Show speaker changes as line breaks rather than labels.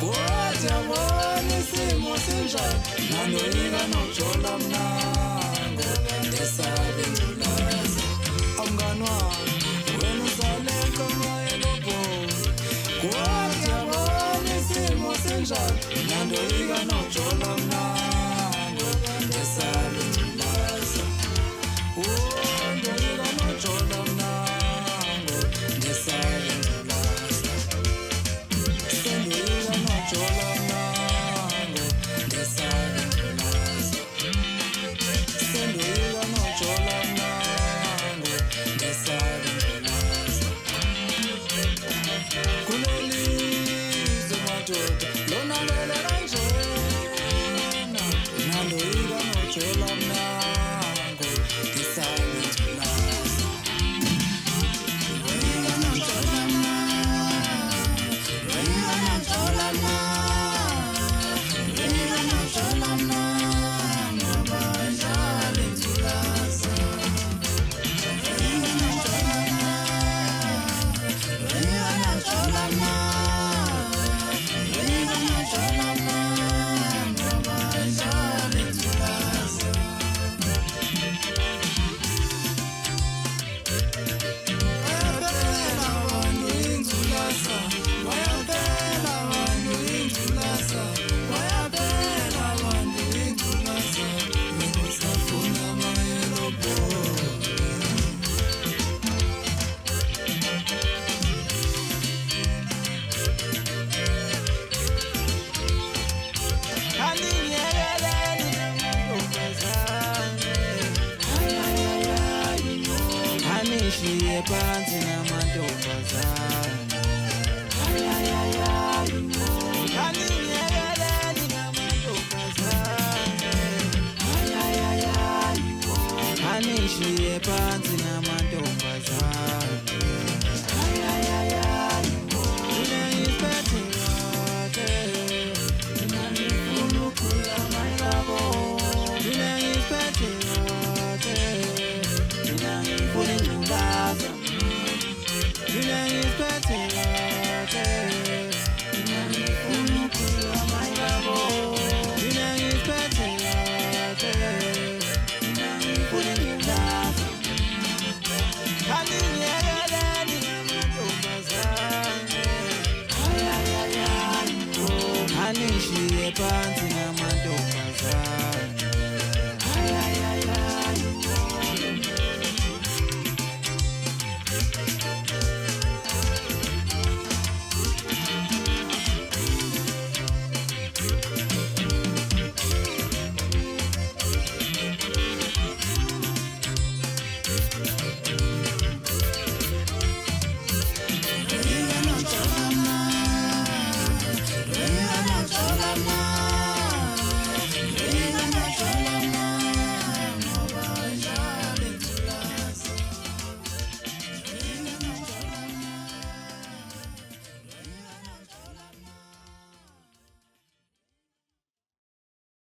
Kwathi yabona isimo sinjalo nandoyika nokujola mna ngoba ngesaba ingculaza. Mngani wami wena usaleqa mayelobhozi. Kwathi yabona isimo sinjalo nandoyika nokujola mna ngoba ngesaba ingculaza. Ndoyika nokujola mna ngoba ngesaba ingculaza. Sendoyika nokujola mna ngoba ngesaba ingculaza. Sendoyika nokujola mna ngoba ngesaba ingculaza. Kulelizwe madoda lonakele kanjena nandoyika nokujola mna ngoba ngesaba ingculaza. Doyika nokujola mna, doyika nokujola mna, doyika nokujola mna ngoba njalo ingculaza. Doyika nokujola mna, doyika nokujola mna, doyika nokujola mna ngoba njalo ingculaza. Bayaphela abantu ingculaza, bayaphela abantu ingculaza, bayaphela abantu ingculaza. Ngisafuna amayelobhozi. Aninyekeleni namantombazane, anishiye phansi namantombazane. Aninyekeleni namantombazane, anishiye phansi namantombazane. Mina ngiphethe kahle, mina ngifuna ukukhula mayelabo. Mina ngiphethe kahle, mina ngifuna ingculaza. Mina ngiphethe kahle, mina ngifuna ukukhula mayelabo. Mina ngiphethe kahle, mina ngifuna ingculaza. Aninyekeleni namantombazane, anishiye phansi namantombazane.